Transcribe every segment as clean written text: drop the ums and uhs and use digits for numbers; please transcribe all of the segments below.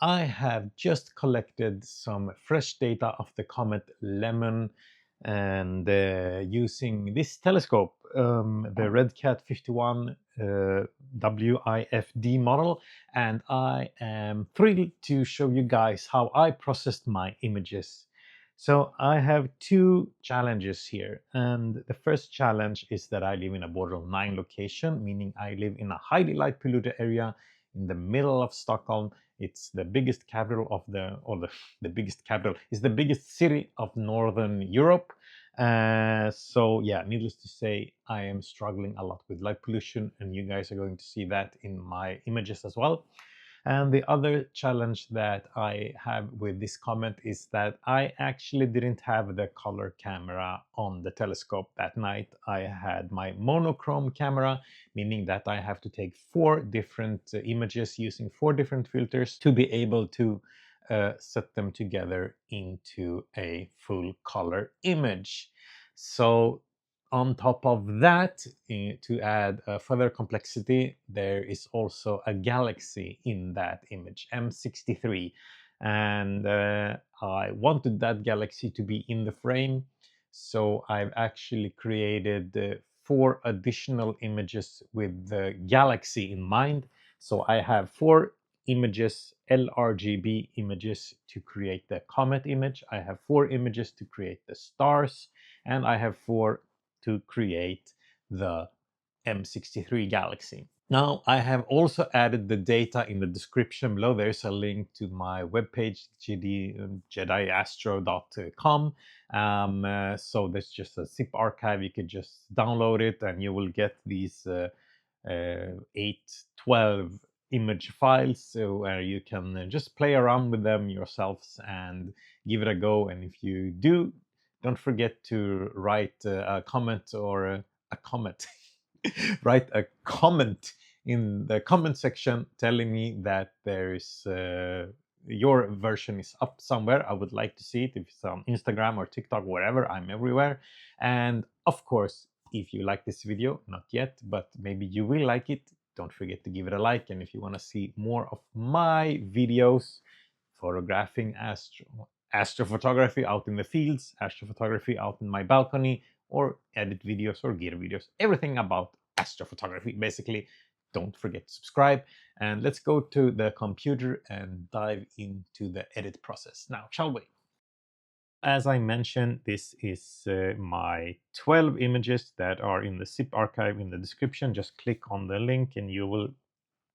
I have just collected some fresh data of the comet Lemmon and using this telescope, the RedCat51 WIFD model, and I am thrilled to show you guys how I processed my images. So I have two challenges here, and the first challenge is that I live in a Bortle 9 location, meaning I live in a highly light polluted area in the middle of Stockholm. It's the biggest capital of the biggest capital is the biggest city of Northern Europe. So yeah, needless to say, I am struggling a lot with light pollution, and you guys are going to see that in my images as well. And the other challenge that I have with this comet is that I actually didn't have the color camera on the telescope that night. I had my monochrome camera, meaning that I have to take 4 different images using 4 different filters to be able to set them together into a full color image. So on top of that, to add further complexity, there is also a galaxy in that image, M63. And I wanted that galaxy to be in the frame, so I've actually created 4 additional images with the galaxy in mind. So I have 4 images, LRGB images, to create the comet image. I have 4 images to create the stars, and I have 4 to create the M63 galaxy. Now, I have also added the data in the description below. There's a link to my webpage, gediastro.com. So there's just a zip archive. You could just download it and you will get these 12 image files where you can just play around with them yourselves and give it a go. And if you do, don't forget to write a comment or a comment. Write a comment in the comment section telling me that there is your version is up somewhere. I would like to see it. If it's on Instagram or TikTok, wherever, I'm everywhere. And of course, if you like this video, not yet, but maybe you will like it, don't forget to give it a like. And if you want to see more of my videos photographing astrophotography out in the fields, astrophotography out in my balcony, or edit videos or gear videos, everything about astrophotography, basically, don't forget to subscribe. And let's go to the computer and dive into the edit process now, shall we? As I mentioned, this is my 12 images that are in the zip archive in the description. Just click on the link and you will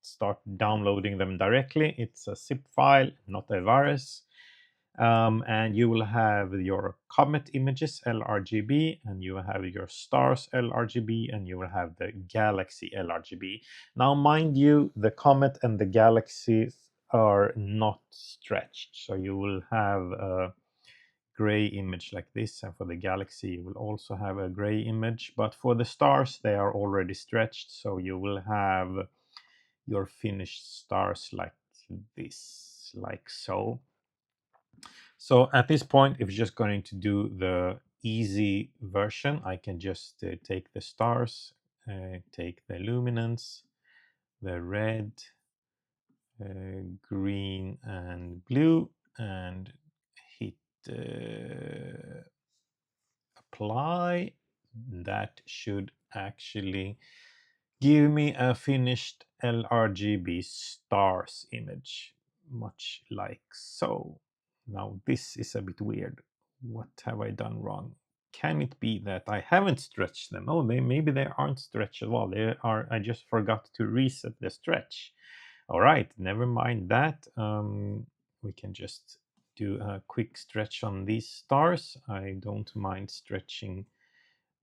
start downloading them directly. It's a zip file, not a virus. And you will have your comet images LRGB, and you will have your stars LRGB, and you will have the galaxy LRGB. Now, mind you, the comet and the galaxies are not stretched, so you will have a gray image like this, and for the galaxy you will also have a gray image, but for the stars they are already stretched, so you will have your finished stars like this, like so. So at this point, if you're just going to do the easy version, I can just take the stars, take the luminance, the red, green, and blue, and hit apply. That should actually give me a finished LRGB stars image, much like so. Now this is a bit weird. What have I done wrong? Can it be that I haven't stretched them? Oh, maybe they aren't stretched at all. They are. I just forgot to reset the stretch. All right, never mind that. We can just do a quick stretch on these stars. I don't mind stretching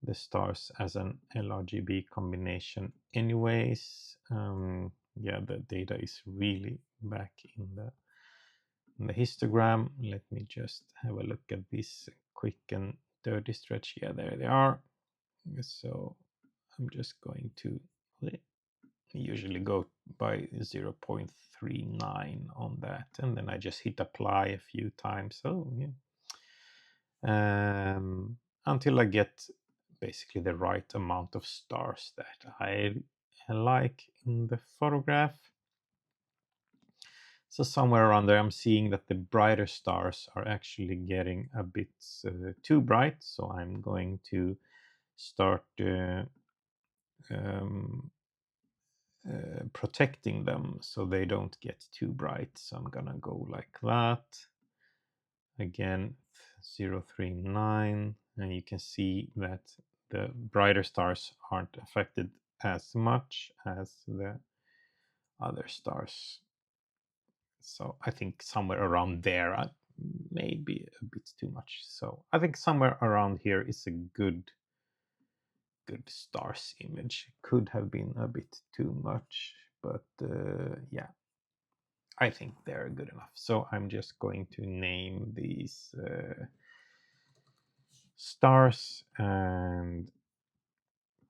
the stars as an LRGB combination anyways. Yeah, the data is really back in the histogram. Let me just have a look at this quick and dirty stretch. Yeah, there they are. So I'm just going to usually go by 0.39 on that, and then I just hit apply a few times. So yeah, until I get basically the right amount of stars that I like in the photograph. So somewhere around there, I'm seeing that the brighter stars are actually getting a bit too bright. So I'm going to start protecting them so they don't get too bright. So I'm gonna go like that. Again, 039, and you can see that the brighter stars aren't affected as much as the other stars. So I think somewhere around there, maybe a bit too much. So I think somewhere around here is a good stars image. Could have been a bit too much, but yeah, I think they're good enough. So I'm just going to name these stars and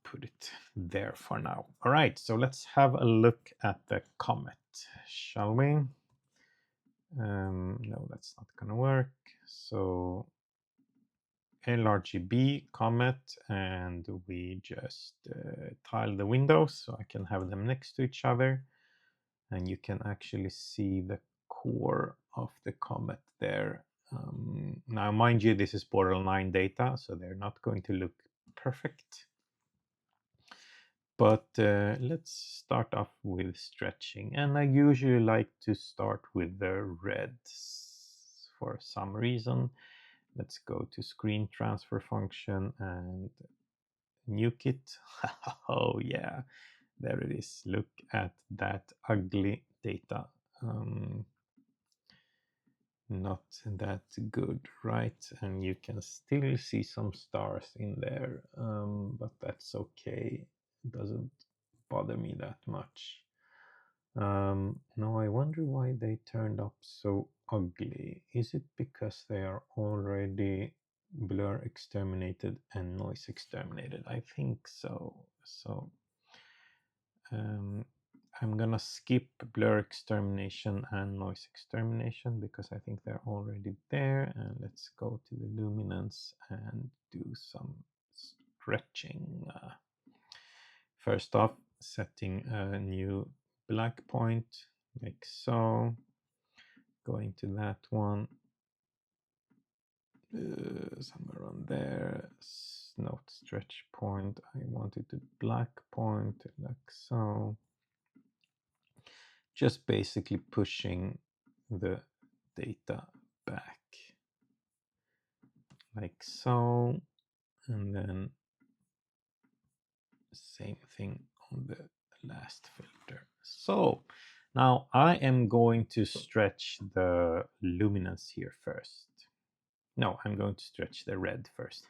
put it there for now. All right, so let's have a look at the comet, shall we? No, that's not gonna work. So LRGB comet, and we just tile the windows so I can have them next to each other, and you can actually see the core of the comet there. Now, mind you, this is Bortle 9 data, so they're not going to look perfect. But let's start off with stretching, and I usually like to start with the reds for some reason. Let's go to screen transfer function and nuke it. Oh yeah, there it is. Look at that ugly data. Not that good, right? And you can still see some stars in there, but that's okay. It doesn't bother me that much. Now I wonder why they turned up so ugly. Is it because they are already blur exterminated and noise exterminated? I think so. So I'm gonna skip blur extermination and noise extermination because I think they're already there. And let's go to the luminance and do some stretching. First off, setting a new black point, like so. Going to that one, somewhere around there. Note stretch point. I wanted to black point, like so. Just basically pushing the data back, like so, and then same thing on the last filter. So now I am going to stretch the luminance here first. No, I'm going to stretch the red first.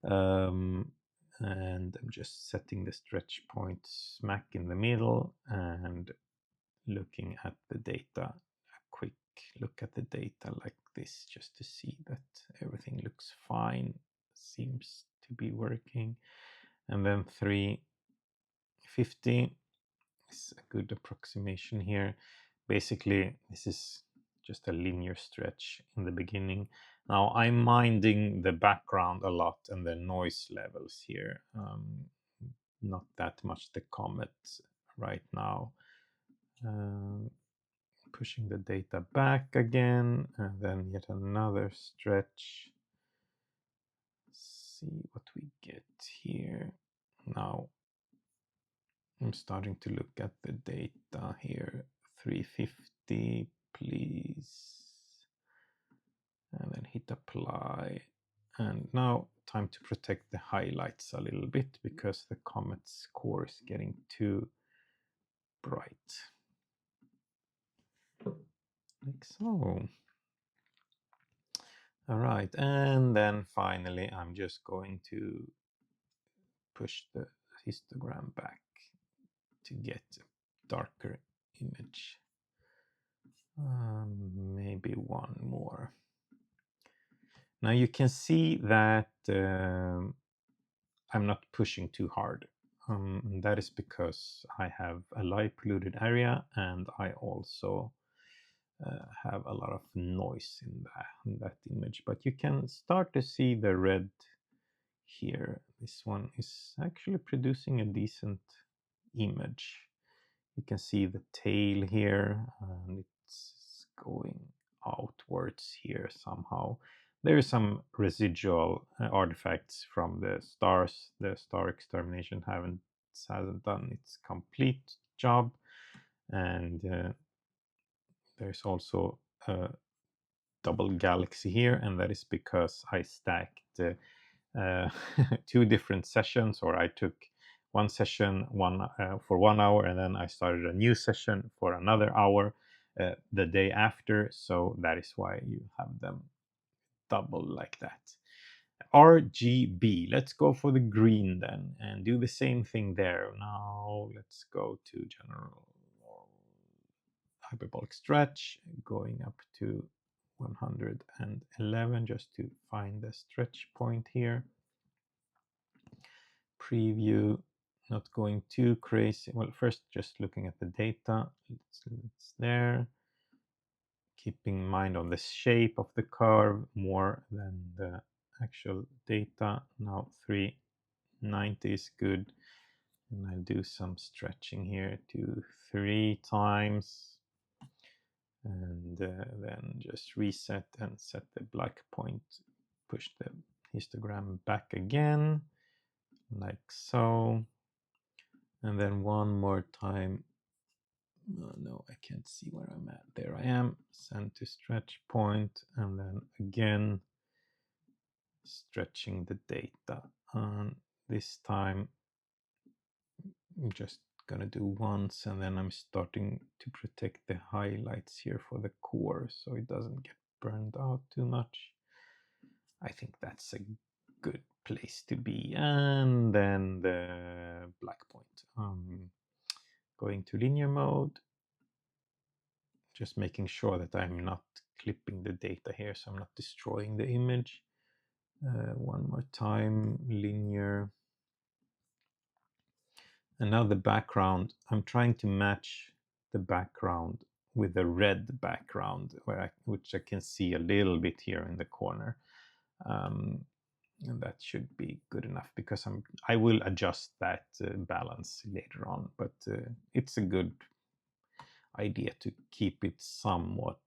And I'm just setting the stretch point smack in the middle and looking at the data. A quick look at the data like this just to see that everything looks fine, seems to be working. And then 350 is a good approximation here. Basically, this is just a linear stretch in the beginning. Now I'm minding the background a lot and the noise levels here. Not that much the comet right now. Pushing the data back again, and then yet another stretch. Let's see what we get here. Now I'm starting to look at the data here. 350, please. And then hit apply. And now time to protect the highlights a little bit because the comet's core is getting too bright. Like so. All right, and then finally I'm just going to push the histogram back to get a darker image. Maybe one more. Now you can see that I'm not pushing too hard. That is because I have a light polluted area and I also have a lot of noise in that image. But you can start to see the red here. This one is actually producing a decent image. You can see the tail here, and it's going outwards here somehow. There is some residual artifacts from the stars. The star extermination hasn't done its complete job, and there's also a double galaxy here, and that is because I stacked two different sessions, or I took one session for 1 hour, and then I started a new session for another hour the day after. So that is why you have them double like that. RGB. Let's go for the green then and do the same thing there. Now let's go to general hyperbolic stretch, going up to 111 just to find the stretch point here. Preview, not going too crazy. Well, first just looking at the data. It's there. Keeping in mind on the shape of the curve more than the actual data. Now 390 is good. And I'll do some stretching here to 3 times. And then just reset and set the black point. Push the histogram back again, like so. And then one more time. Oh, no, I can't see where I'm at. There I am. Send to stretch point, and then again stretching the data. And this time I'm just gonna do once, and then I'm starting to protect the highlights here for the core so it doesn't get burned out too much. I think that's a good place to be. And then the black point. Going to linear mode, just making sure that I'm not clipping the data here, so I'm not destroying the image. One more time, linear. And now the background, I'm trying to match the background with the red background, which I can see a little bit here in the corner. And that should be good enough, because I will adjust that balance later on, but it's a good idea to keep it somewhat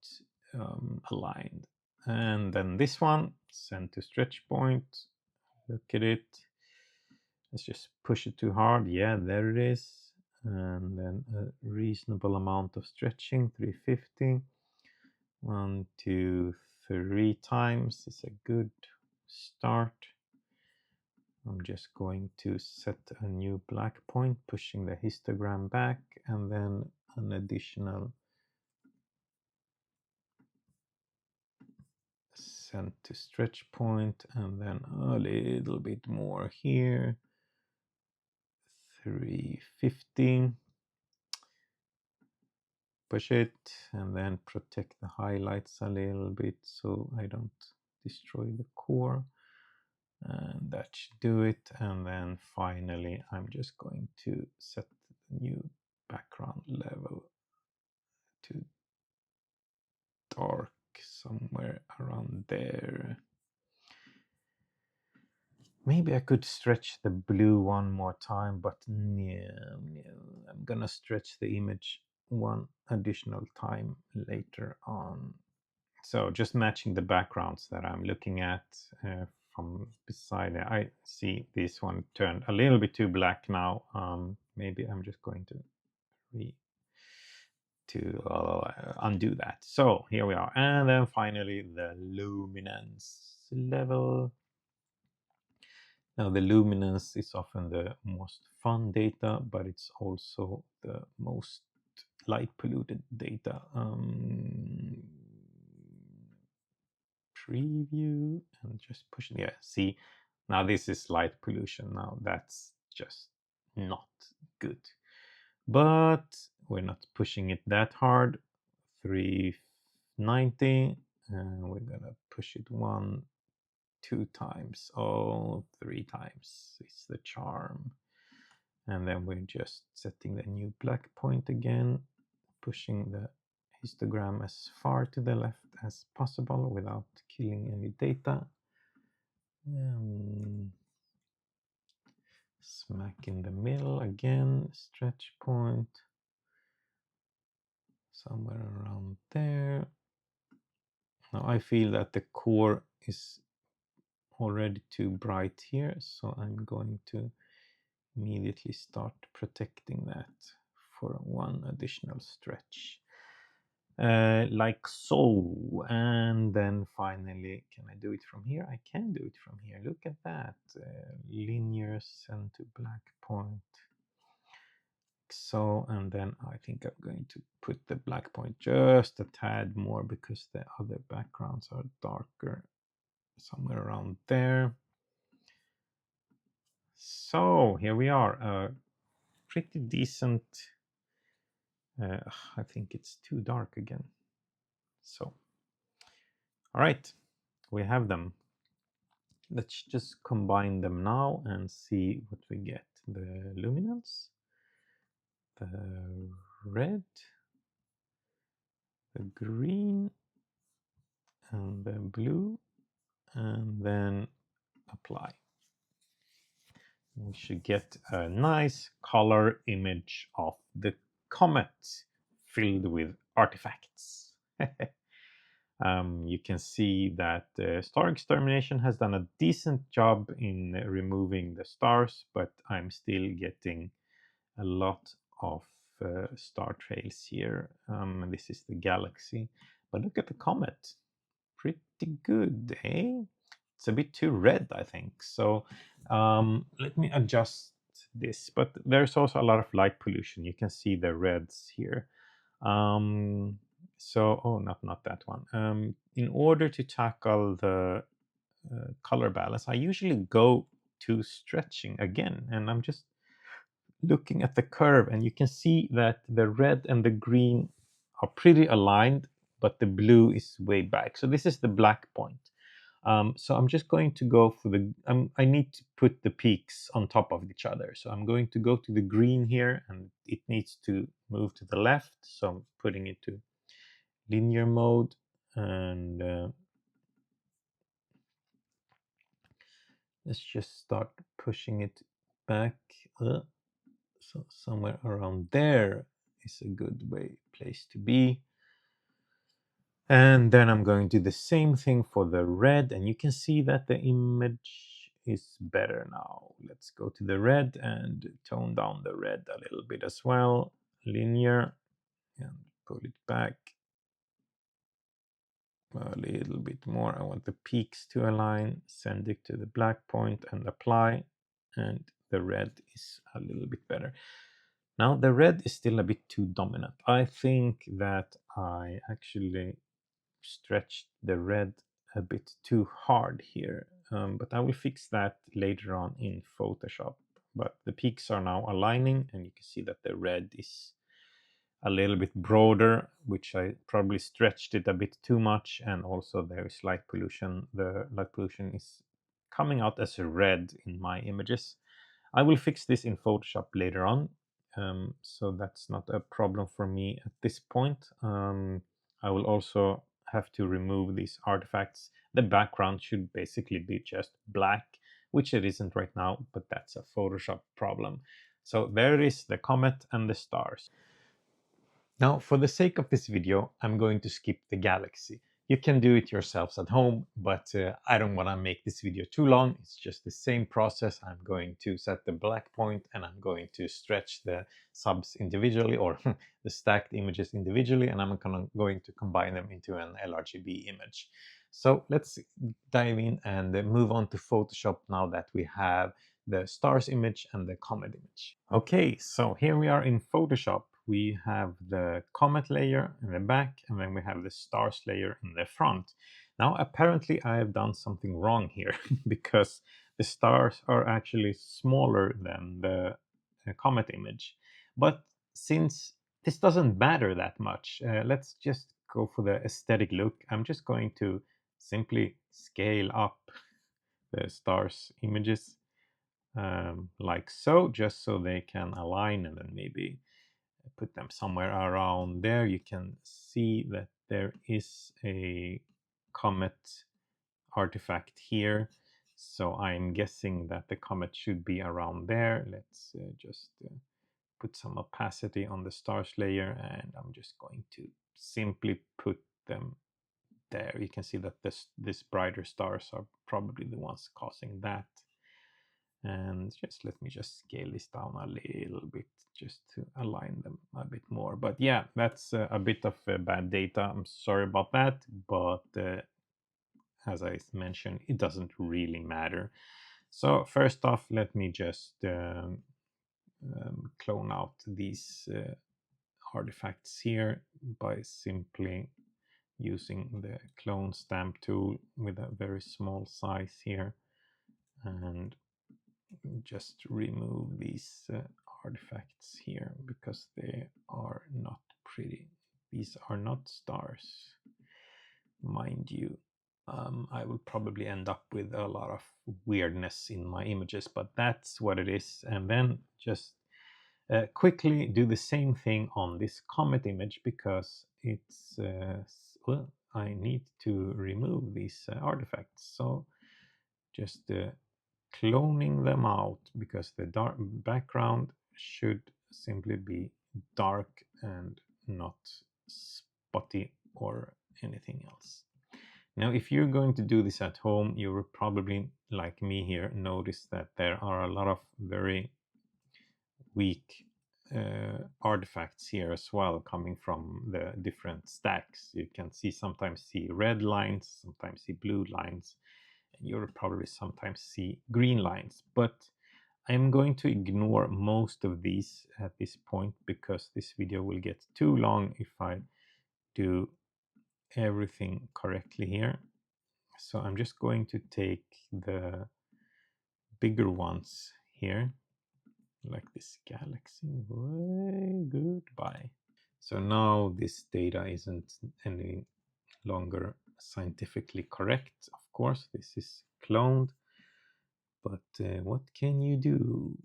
aligned. And then this one, send to stretch point. Look at it. Let's just push it too hard. Yeah, there it is. And then a reasonable amount of stretching, 350. 1, 2, 3 times is a good start. I'm just going to set a new black point, pushing the histogram back, and then an additional send to stretch point, and then a little bit more here, 350. Push it, and then protect the highlights a little bit so I don't destroy the core. And that should do it. And then finally, I'm just going to set the new background level to dark, somewhere around there. Maybe I could stretch the blue one more time, but no, I'm gonna stretch the image one additional time later on. So just matching the backgrounds that I'm looking at from beside it. I see this one turned a little bit too black now. Maybe I'm just going to undo that. So here we are. And then finally the luminance level. Now the luminance is often the most fun data, but it's also the most light polluted data. Preview and just push it. Yeah, see, now this is light pollution. Now that's just not good. But we're not pushing it that hard. 390, and we're gonna push it 1, 2 times. Oh, 3 times. It's the charm. And then we're just setting the new black point again, pushing the histogram as far to the left as possible without killing any data. Smack in the middle again, stretch point. somewhere around there. Now I feel that the core is already too bright here, so I'm going to immediately start protecting that for one additional stretch. Like so. And then finally, can I do it from here? I can do it from here. Look at that. Linear center black point. So, and then I think I'm going to put the black point just a tad more because the other backgrounds are darker, somewhere around there. So here we are, pretty decent. I think it's too dark again. So, all right, we have them. Let's just combine them now and see what we get. The luminance, the red, the green, and the blue, and then apply. We should get a nice color image of the comet filled with artifacts. You can see that Star Extermination has done a decent job in removing the stars, but I'm still getting a lot of star trails here. This is the galaxy, but look at the comet. Pretty good, eh? It's a bit too red, I think. So let me adjust this. But there's also a lot of light pollution. You can see the reds here. So, oh, not that one. In order to tackle the color balance, I usually go to stretching again, and I'm just looking at the curve, and you can see that the red and the green are pretty aligned, but the blue is way back. So this is the black point. So I'm just going to go for the, I need to put the peaks on top of each other. So I'm going to go to the green here, and it needs to move to the left. So I'm putting it to linear mode, and let's just start pushing it back. So somewhere around there is a good place to be. And then I'm going to do the same thing for the red, and you can see that the image is better now. Let's go to the red and tone down the red a little bit as well. Linear, and pull it back a little bit more. I want the peaks to align, send it to the black point and apply, and the red is a little bit better. Now the red is still a bit too dominant. I think that I actually stretched the red a bit too hard here, but I will fix that later on in Photoshop. But the peaks are now aligning, and you can see that the red is a little bit broader, which I probably stretched it a bit too much, and also there is light pollution. The light pollution is coming out as a red in my images. I will fix this in Photoshop later on, so that's not a problem for me at this point. I will also have to remove these artifacts. The background should basically be just black, which it isn't right now, but that's a Photoshop problem. So there is the comet and the stars. Now, for the sake of this video, I'm going to skip the galaxy. You can do it yourselves at home, but I don't want to make this video too long. It's just the same process. I'm going to set the black point, and I'm going to stretch the subs individually, or the stacked images individually, and I'm going to combine them into an LRGB image. So let's dive in and move on to Photoshop now that we have the stars image and the comet image. Okay, so here we are in Photoshop. We have the comet layer in the back, and then we have the stars layer in the front. Now, apparently I have done something wrong here because the stars are actually smaller than the comet image. But since this doesn't matter that much, let's just go for the aesthetic look. I'm just going to simply scale up the stars images like so, just so they can align, and then maybe put them somewhere around there. You can see that there is a comet artifact here, so I'm guessing that the comet should be around there. Let's just put some opacity on the stars layer, and I'm just going to simply put them there. You can see that this brighter stars are probably the ones causing that. And just let me just scale this down a little bit just to align them a bit more. But yeah, that's a bit of bad data. I'm sorry about that, but as I mentioned, it doesn't really matter. So first off, let me just clone out these artifacts here by simply using the clone stamp tool with a very small size here, and just remove these artifacts here because they are not pretty. These are not stars, mind you. I will probably end up with a lot of weirdness in my images, but that's what it is. And then just quickly do the same thing on this comet image, because it's well, I need to remove these artifacts. So just cloning them out, because the dark background should simply be dark and not spotty or anything else. Now, if you're going to do this at home, you will probably, like me here, notice that there are a lot of very weak artifacts here as well, coming from the different stacks. You can sometimes see red lines, sometimes see blue lines, and you'll probably sometimes see green lines. But I'm going to ignore most of these at this point, because this video will get too long if I do everything correctly here. So I'm just going to take the bigger ones here, like this galaxy. Goodbye. So now this data isn't any longer scientifically correct. Of course, this is cloned, but what can you do?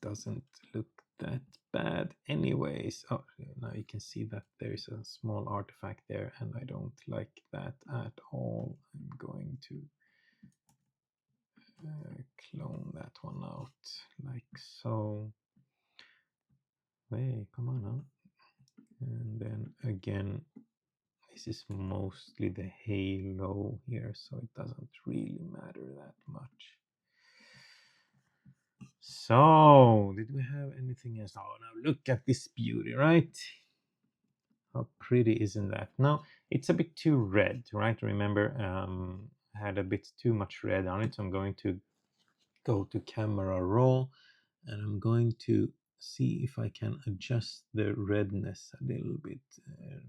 Doesn't look that bad anyways. Oh, now you can see that there's a small artifact there, and I don't like that at all. I'm going to clone that one out like so. Hey, come on now. And then again, this is mostly the halo here, so it doesn't really matter that much. So, did we have anything else? Oh, now look at this beauty, right? How pretty isn't that? Now, it's a bit too red, right? Remember, I had a bit too much red on it, so I'm going to go to camera raw, and I'm going to see if I can adjust the redness a little bit,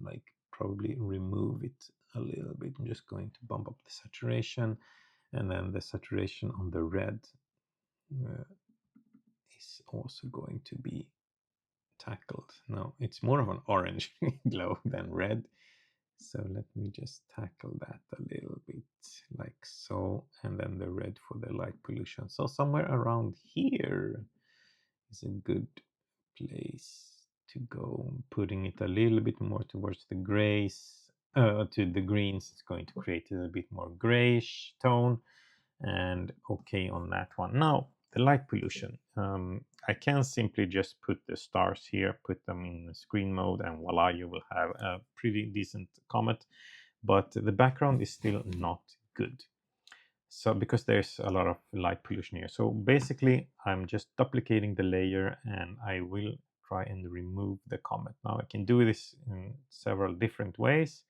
like probably remove it a little bit. I'm just going to bump up the saturation, and then the saturation on the red is also going to be tackled. Now it's more of an orange glow than red. So let me just tackle that a little bit like so, and then the red for the light pollution. So somewhere around here is a good place to go. Putting it a little bit more towards the grays, to the greens. It's going to create a bit more grayish tone, and okay on that one. Now the light pollution. I can simply just put the stars here, put them in screen mode, and voila, you will have a pretty decent comet. But the background is still not good. So because there's a lot of light pollution here. So basically, I'm just duplicating the layer, and I will try and remove the comet. Now I can do this in several different ways,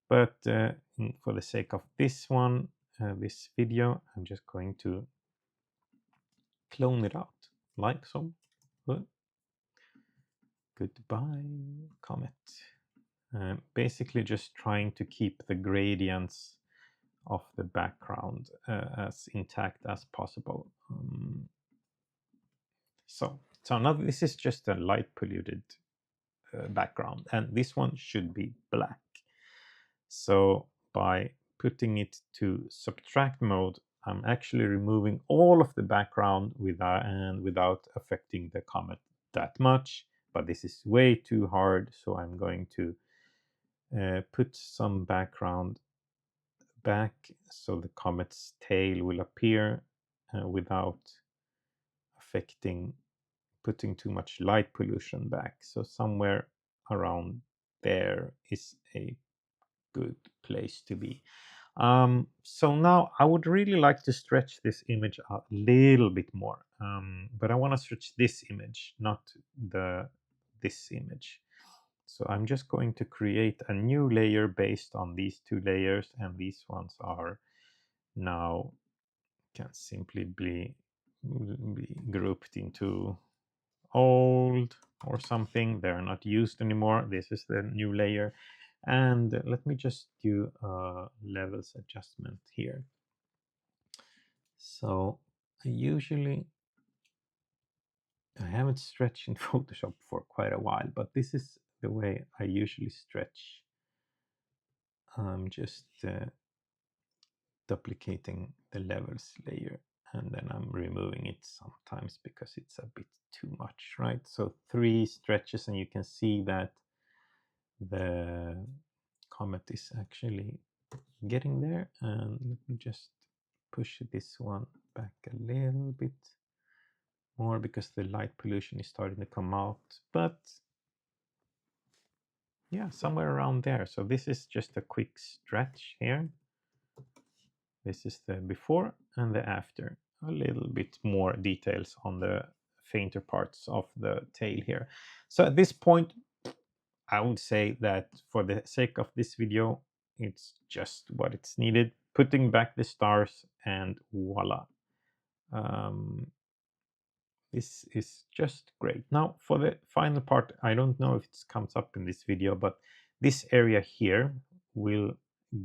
but for the sake of this one, this video, I'm just going to clone it out like so. Goodbye, comet. Basically just trying to keep the gradients of the background as intact as possible. So now this is just a light polluted background, and this one should be black. So by putting it to subtract mode, I'm actually removing all of the background without affecting the comet that much. But this is way too hard, so I'm going to put some background back so the comet's tail will appear without affecting, putting too much light pollution back. So somewhere around there is a good place to be. So now I would really like to stretch this image a little bit more, but I want to stretch this image, not this image. So I'm just going to create a new layer based on these two layers, and these ones are now can simply be grouped into old or something. They're not used anymore. This is the new layer. And let me just do a levels adjustment here. So I haven't stretched in Photoshop for quite a while, but this is the way I usually stretch. I'm just duplicating the levels layer, and then I'm removing it sometimes because it's a bit too much, right? So 3 stretches, and you can see that the comet is actually getting there. And let me just push this one back a little bit more because the light pollution is starting to come out, but yeah, somewhere around there. So this is just a quick stretch here. This is the before and the after. A little bit more details on the fainter parts of the tail here. So at this point, I would say that for the sake of this video, it's just what it's needed. Putting back the stars, and voila. This is just great. Now for the final part, I don't know if it comes up in this video, but this area here will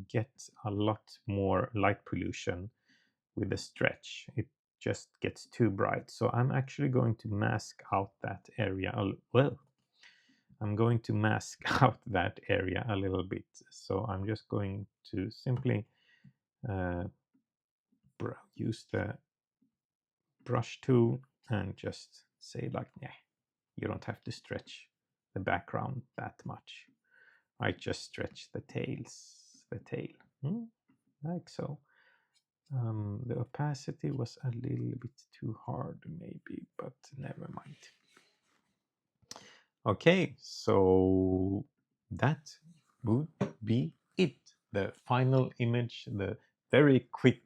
get a lot more light pollution with the stretch. It just gets too bright. So I'm actually going to mask out that area. Well, I'm going to mask out that area a little bit. So I'm just going to simply use the brush tool and just say like, yeah, you don't have to stretch the background that much. I just stretch the tail, like so. The opacity was a little bit too hard maybe, but never mind. Okay, so that would be it. The final image, the very quick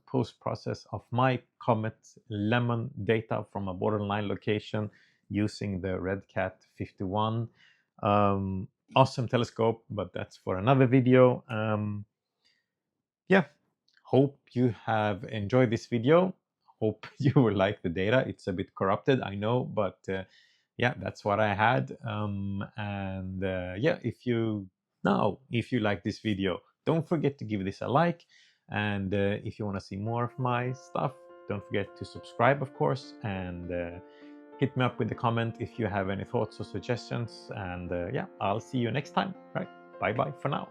post-process of my comet Lemmon data from a borderline location using the RedCat51. Awesome telescope, but that's for another video. Yeah, hope you have enjoyed this video. Hope you will like the data. It's a bit corrupted, I know, but yeah, that's what I had. Yeah, if you like this video, don't forget to give this a like. And if you want to see more of my stuff, don't forget to subscribe, of course, and hit me up with a comment if you have any thoughts or suggestions. And yeah, I'll see you next time. Right, bye bye for now.